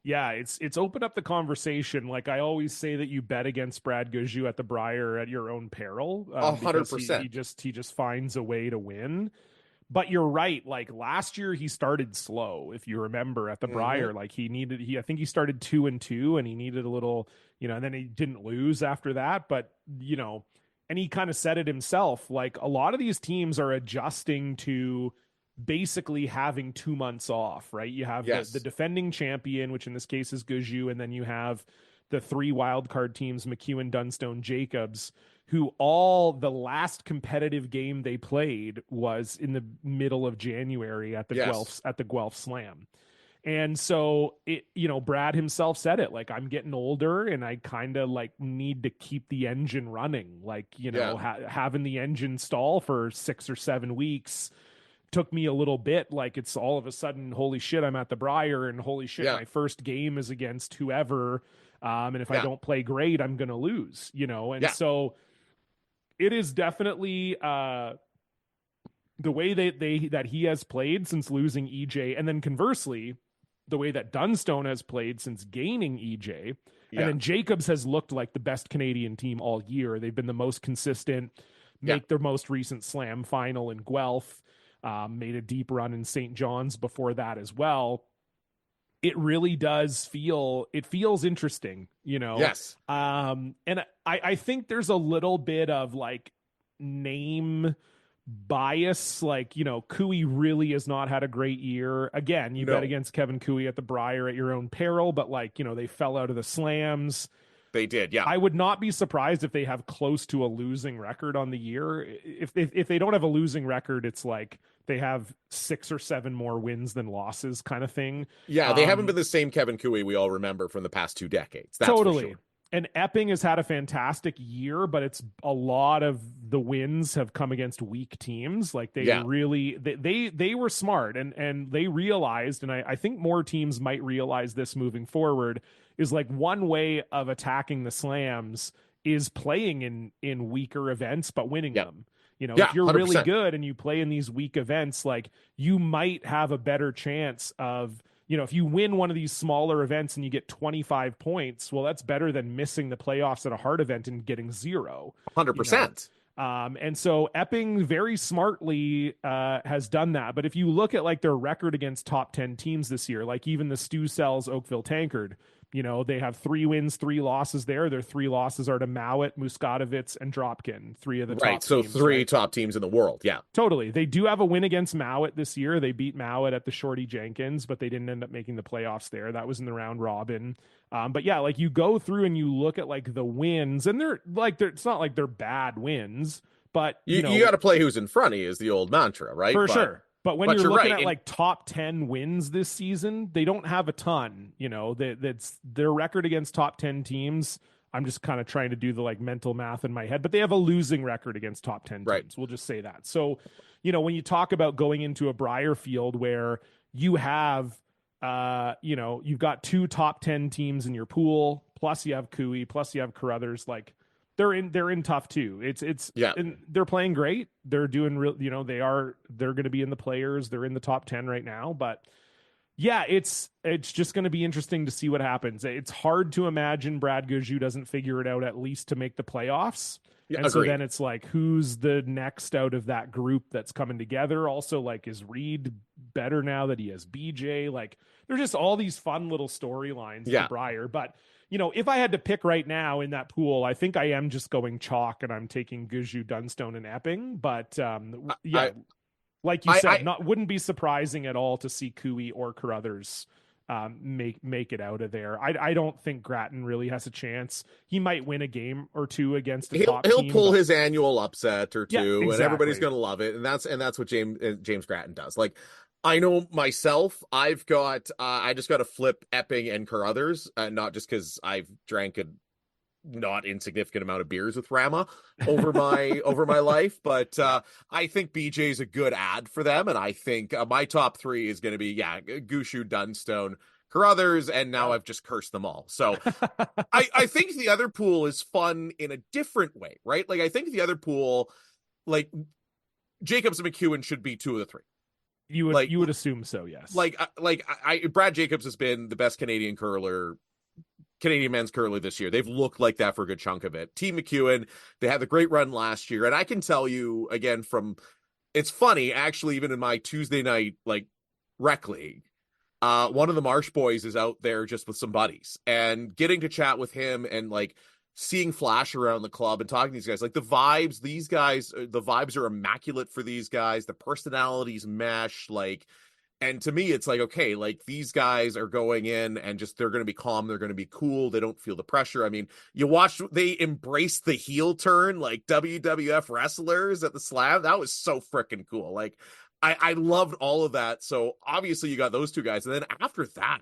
Yeah, it's opened up the conversation. Like I always say, that you bet against Brad Gushu at the Briar at your own peril. 100%. He just finds a way to win. But you're right. Like last year, he started slow. If you remember at the Briar, like I think he started 2-2, and he needed a little, and then he didn't lose after that. But and he kind of said it himself. Like a lot of these teams are adjusting to basically having 2 months off, right? You have the defending champion, which in this case is Gushu, and then you have the 3 wildcard teams, McEwen, Dunstone, Jacobs, who all the last competitive game they played was in the middle of January at the Guelph Slam. And so Brad himself said it, like, I'm getting older and I kind of like need to keep the engine running. Like, having the engine stall for 6 or 7 weeks took me a little bit. Like, it's all of a sudden, holy shit, I'm at the Briar, and holy shit, my first game is against whoever. And if I don't play great, I'm going to lose, And so it is definitely the way that he has played since losing EJ. And then conversely, the way that Dunstone has played since gaining EJ. And then Jacobs has looked like the best Canadian team all year. They've been the most consistent, make their most recent Slam final in Guelph. Made a deep run in St. John's before that as well. It really does feels interesting, Yes. And I think there's a little bit of like name bias. Like, Cooey really has not had a great year. Again, you bet against Kevin Cooey at the Briar at your own peril, but like, they fell out of the slams. They did, yeah. I would not be surprised if they have close to a losing record on the year. If they don't have a losing record, it's like they have 6 or 7 more wins than losses kind of thing. Yeah, they haven't been the same Kevin Cooey we all remember from the past 2 decades. That's totally. For sure. And Epping has had a fantastic year, but it's a lot of the wins have come against weak teams. Like they really, they were smart and they realized, and I think more teams might realize this moving forward, is like one way of attacking the slams is playing in weaker events, but winning them. You know, if you're 100%. really good and you play in these weak events, like you might have a better chance of, you know, if you win one of these smaller events and you get 25 points, well, that's better than missing the playoffs at a hard event and getting 0. 100%. And so Epping very smartly has done that. But if you look at like their record against top 10 teams this year, like even the Stu Cells Oakville Tankard, you know, they have 3 wins, 3 losses there. Their 3 losses are to Mowat, Muscatowicz, and Dropkin, 3 of the top so teams. 3 top teams in the world. Yeah. Totally. They do have a win against Mowat this year. They beat Mowat at the Shorty Jenkins, but they didn't end up making the playoffs there. That was in the round robin. But yeah, like you go through and you look at like the wins, and it's not like they're bad wins, but you got to play who's in front of you is the old mantra, right? For sure. But when you're looking at like top 10 wins this season, they don't have a ton. You know, that's their record against top 10 teams. I'm just kind of trying to do the like mental math in my head, but they have a losing record against top 10 teams. We'll just say that. So, you know, when you talk about going into a Briar field where you have, you've got 2 top 10 teams in your pool, plus you have Cooey, plus you have Carruthers, like they're in tough too. And they're playing great. They're doing real, you know, they're going to be in the players. They're in the top 10 right now, but yeah, it's just going to be interesting to see what happens. It's hard to imagine Brad Gougeau doesn't figure it out at least to make the playoffs. Yeah, and so then it's like, who's the next out of that group that's coming together? Also, like, is Reed better now that he has BJ? Like, there's just all these fun little storylines for Briar. But, you know, if I had to pick right now in that pool, I think I am just going chalk and I'm taking Gougeau, Dunstone, and Epping. But like you said, wouldn't be surprising at all to see Cooey or Carruthers make it out of there. I don't think Grattan really has a chance. He might win a game or 2 against the top team. He'll pull his annual upset or 2, and everybody's going to love it. And that's what James Grattan does. Like, I know myself, I've got I just got to flip Epping and Carruthers, not just because I've drank a not insignificant amount of beers with Rama over my life, but I think BJ is a good ad for them, and I think my top 3 is going to be Gougeau, Dunstone, Carruthers, and now I've just cursed them all. So I think the other pool is fun in a different way, right? Like I think the other pool, like Jacobs and McEwen should be 2 of the 3. You would assume so, yes. Brad Jacobs has been the best Canadian men's curler this year. They've looked like that for a good chunk of it. Team McEwen, they had the great run last year. And I can tell you again it's funny, actually, even in my Tuesday night, like rec league, one of the Marsh boys is out there just with some buddies and getting to chat with him and like seeing Flash around the club and talking to these guys, like the vibes are immaculate for these guys. The personalities mesh, like, and to me, it's like, okay, like these guys are going in and just, they're going to be calm. They're going to be cool. They don't feel the pressure. I mean, they embrace the heel turn, like WWF wrestlers at the Slam. That was so freaking cool. Like I loved all of that. So obviously you got those 2 guys. And then after that,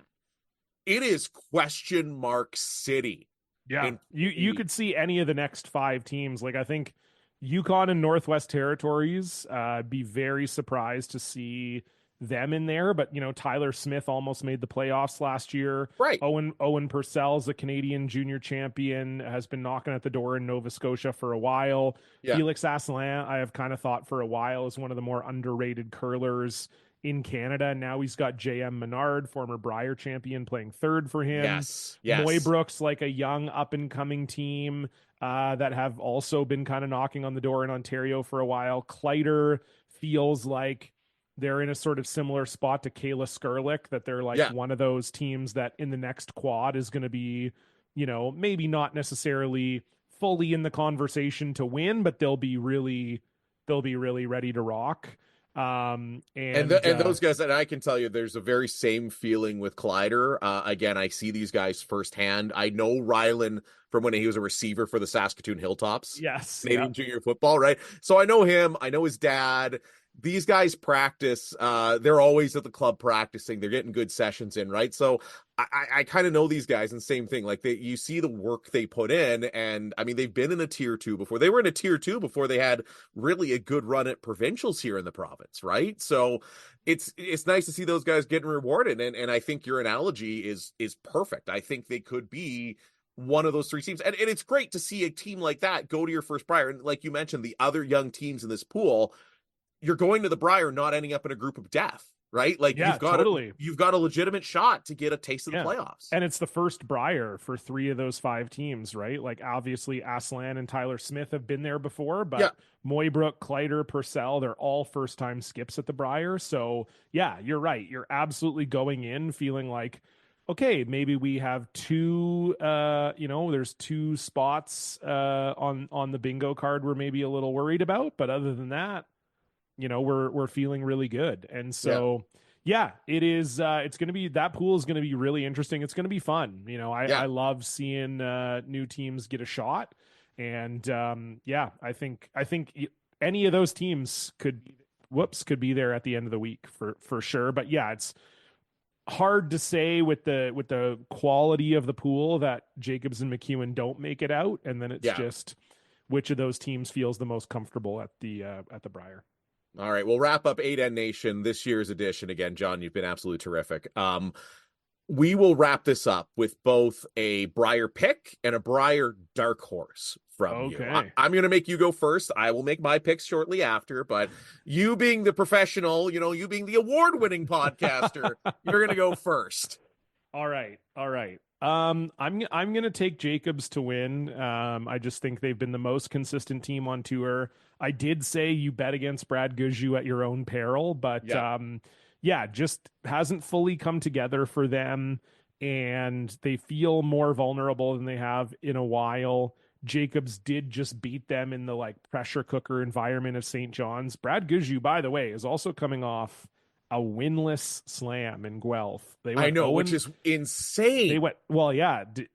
it is question mark city. Yeah, you could see any of the next 5 teams. Like I think Yukon and Northwest Territories, be very surprised to see them in there. But you know, Tyler Smith almost made the playoffs last year. Right. Owen Purcell's a Canadian junior champion, has been knocking at the door in Nova Scotia for a while. Yeah. Felix Asselin, I have kind of thought for a while, is one of the more underrated curlers in Canada. Now he's got JM Menard, former Briar champion, playing 3rd for him. Yes. Moybrook's like a young up and coming team that have also been kind of knocking on the door in Ontario for a while. Clyder feels like they're in a sort of similar spot to Kayla Skurlik, that they're like one of those teams that in the next quad is going to be, you know, maybe not necessarily fully in the conversation to win, but they'll be really ready to rock. And those guys, that I can tell you, there's a very same feeling with Clyder. Again, I see these guys firsthand. I know Rylan from when he was a receiver for the Saskatoon Hilltops. Yes. Canadian junior football, right? So I know him. I know his dad. these guys practice. They're always at the club practicing. They're getting good sessions in, right? So I kind of know these guys, and same thing. Like you see the work they put in, and I mean they've been in a tier 2 before. They were in a tier 2 before they had really a good run at provincials here in the province, right? So it's nice to see those guys getting rewarded, and I think your analogy is perfect. I think they could be one of those 3 teams, and it's great to see a team like that go to your first Brier. And like you mentioned, the other young teams in this pool, you're going to the Brier, not ending up in a group of death. Right? Like you've got a legitimate shot to get a taste of the playoffs. And it's the first Brier for 3 of those 5 teams, right? Like obviously Aslan and Tyler Smith have been there before, but Moybrook, Kleider, Purcell, they're all first-time skips at the Brier. So yeah, you're right. You're absolutely going in feeling like, okay, maybe we have 2, there's 2 spots on the bingo card we're maybe a little worried about. But other than that, we're feeling really good. And so, it is, it's going to be, that pool is going to be really interesting. It's going to be fun. I love seeing new teams get a shot. And I think any of those teams could be there at the end of the week for sure. But yeah, it's hard to say with the quality of the pool that Jacobs and McEwen don't make it out. And then it's just which of those teams feels the most comfortable at the Brier. All right, we'll wrap up 8EndNation, this year's edition. Again, John, you've been absolutely terrific. We will wrap this up with both a Brier pick and a Brier dark horse from you. I'm going to make you go first. I will make my picks shortly after, but you being the professional, you being the award-winning podcaster, you're going to go first. All right. I'm going to take Jacobs to win. I just think they've been the most consistent team on tour. I did say you bet against Brad Guzhu at your own peril, but just hasn't fully come together for them, and they feel more vulnerable than they have in a while. Jacobs did just beat them in the pressure cooker environment of St. John's. Brad Guzhu, by the way, is also coming off a winless slam in Guelph. Which is insane. They went, the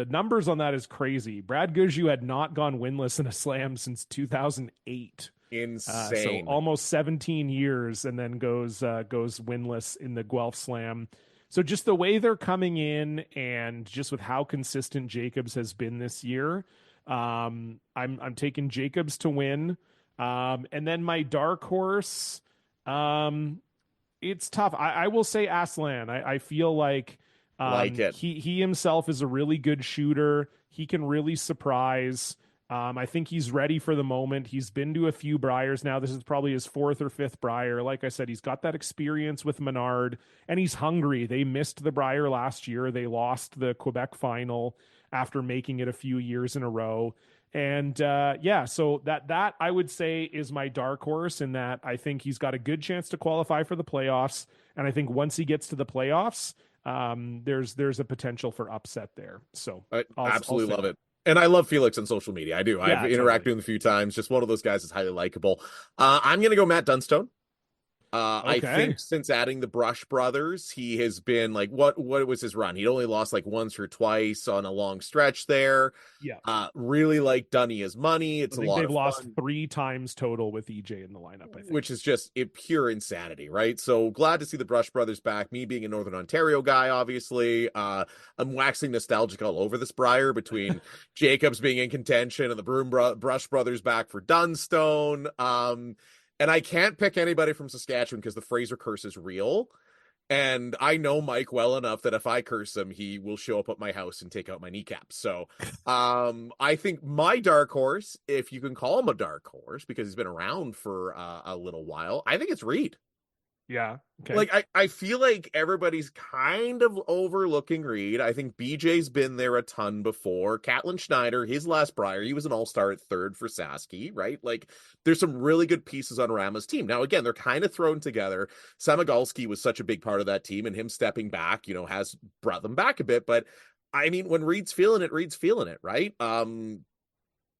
numbers on that is crazy. Brad Guzhu had not gone winless in a slam since 2008. Insane. So almost 17 years, and then goes winless in the Guelph slam. So just the way they're coming in, and just with how consistent Jacobs has been this year, I'm taking Jacobs to win. And then my dark horse, it's tough. I will say Aslan. I feel like he himself is a really good shooter. He can really surprise. I think he's ready for the moment. He's been to a few Briers now. This is probably his 4th or 5th Brier. Like I said, he's got that experience with Menard, and he's hungry. They missed the Brier last year. They lost the Quebec final after making it a few years in a row. And so that I would say is my dark horse, in that I think he's got a good chance to qualify for the playoffs. And I think once he gets to the playoffs, there's a potential for upset there. So I absolutely love it. And I love Felix on social media. I do. Yeah, I've interacted with him a few times. Just one of those guys that's highly likable. I'm going to go Matt Dunstone. I think since adding the Brush brothers, he has been what was his run? He'd only lost once or twice on a long stretch there. Yeah. Really like Dunny as money. It's a lot. They've lost 3 times total with EJ in the lineup, I think. Which is just pure insanity, right? So glad to see the Brush brothers back. Me being a Northern Ontario guy, obviously, I'm waxing nostalgic all over this Brier between Jacobs being in contention and the Brush brothers back for Dunstone. And I can't pick anybody from Saskatchewan because the Fraser curse is real. And I know Mike well enough that if I curse him, he will show up at my house and take out my kneecaps. So I think my dark horse, if you can call him a dark horse, because he's been around for a little while, I think it's Reed. Yeah. Okay. I feel like everybody's kind of overlooking Reed. I think BJ's been there a ton before. Catlin Schneider, his last Brier, he was an all-star at 3rd for Saski, right? There's some really good pieces on Rama's team. Now, again, they're kind of thrown together. Samagalski was such a big part of that team, and him stepping back, has brought them back a bit. But, I mean, when Reed's feeling it, right?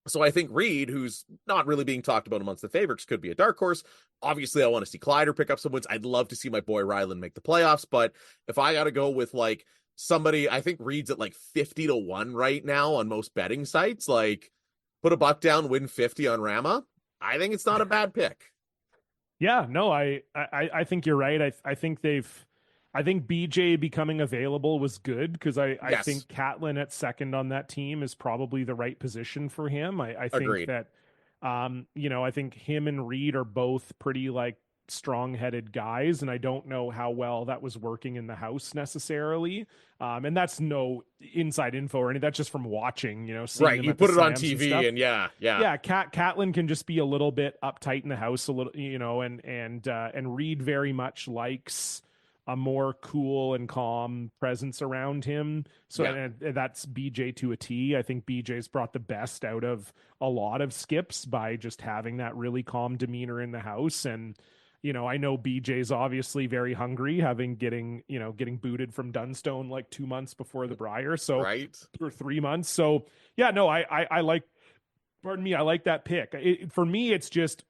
So I think Reed, who's not really being talked about amongst the favorites, could be a dark horse. Obviously, I want to see Kleider pick up some wins. I'd love to see my boy Ryland make the playoffs. But if I got to go with somebody, I think Reed's at 50-1 right now on most betting sites. Put a buck down, win 50 on Rama. I think it's not a bad pick. Yeah, no, I think you're right. I think BJ becoming available was good because I think Catlin at second on that team is probably the right position for him. I think Agreed. that, I think him and Reed are both pretty like strong-headed guys, and I don't know how well that was working in the house necessarily. And that's no inside info or anything. That's just from watching, seeing right. them You at the put it on slams TV and yeah. Catlin can just be a little bit uptight in the house a little, and Reed very much likes a more cool and calm presence around him. So and that's BJ to a T. I think BJ's brought the best out of a lot of skips by just having that really calm demeanor in the house. And I know BJ's obviously very hungry, getting booted from Dunstone like 2 months before the Briar. So right. Or 3 months. So yeah, no, I like, pardon me, I like that pick. For me, it's just,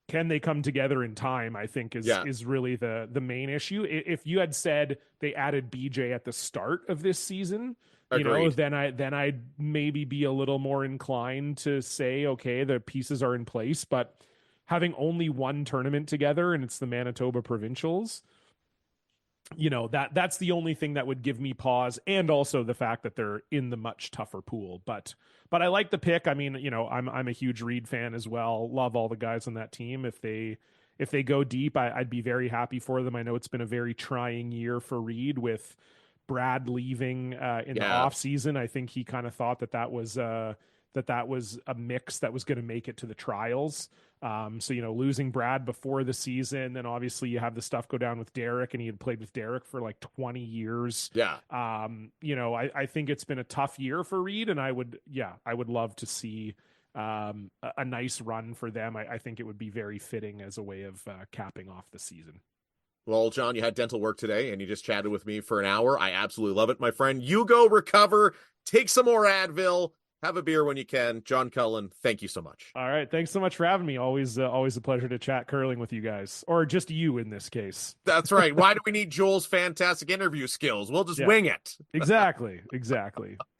can they come together in time, I think is really the main issue. If you had said they added BJ at the start of this season, then I'd maybe be a little more inclined to say, okay, the pieces are in place. But having only one tournament together, and it's the Manitoba Provincials, that's the only thing that would give me pause, and also the fact that they're in the much tougher pool. But I like the pick. I mean, I'm a huge Reed fan as well. Love all the guys on that team. If they go deep, I'd be very happy for them. I know it's been a very trying year for Reed with Brad leaving in the off season. I think he kind of thought that was a mix that was going to make it to the trials. So, losing Brad before the season, then obviously you have the stuff go down with Derek, and he had played with Derek for like 20 years. Yeah. I think it's been a tough year for Reed, and I would love to see a nice run for them. I think it would be very fitting as a way of capping off the season. Well, John, you had dental work today, and you just chatted with me for an hour. I absolutely love it, my friend. You go recover, take some more Advil, have a beer when you can. John Cullen, thank you so much. All right. Thanks so much for having me. Always a pleasure to chat curling with you guys, or just you in this case. That's right. Why do we need Joel's fantastic interview skills? We'll just wing it. Exactly.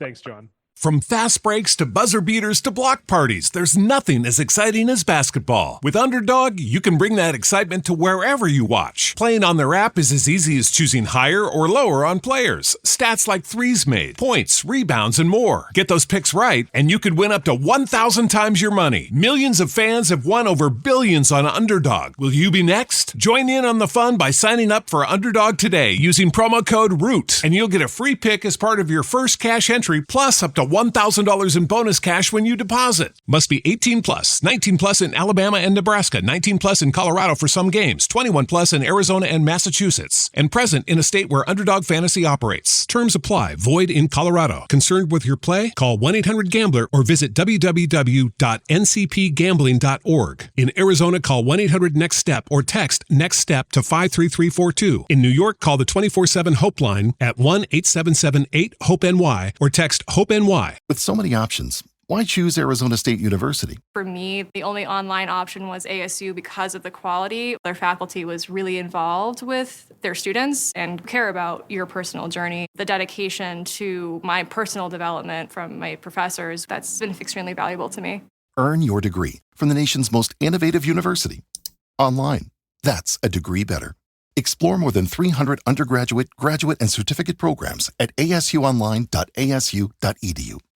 Thanks, John. From fast breaks to buzzer beaters to block parties, there's nothing as exciting as basketball. With Underdog, you can bring that excitement to wherever you watch. Playing on their app is as easy as choosing higher or lower on players. Stats like threes made, points, rebounds, and more. Get those picks right, and you could win up to 1,000 times your money. Millions of fans have won over billions on Underdog. Will you be next? Join in on the fun by signing up for Underdog today using promo code ROOT, and you'll get a free pick as part of your first cash entry, plus up to $1,000 in bonus cash when you deposit. Must be 18 plus, 19 plus in Alabama and Nebraska, 19 plus in Colorado for some games, 21 plus in Arizona and Massachusetts, and present in a state where Underdog Fantasy operates. Terms apply. Void in Colorado. Concerned with your play? Call 1-800-GAMBLER or visit www.ncpgambling.org. In Arizona, call 1-800-NEXT-STEP or text NEXT STEP to 53342. In New York, call the 24/7 Hope line at 1-877-8-HOPE-NY or text HOPE-NY. With so many options, why choose Arizona State University? For me, the only online option was ASU because of the quality. Their faculty was really involved with their students and care about your personal journey. The dedication to my personal development from my professors, that's been extremely valuable to me. Earn your degree from the nation's most innovative university. Online. That's a degree better. Explore more than 300 undergraduate, graduate, and certificate programs at asuonline.asu.edu.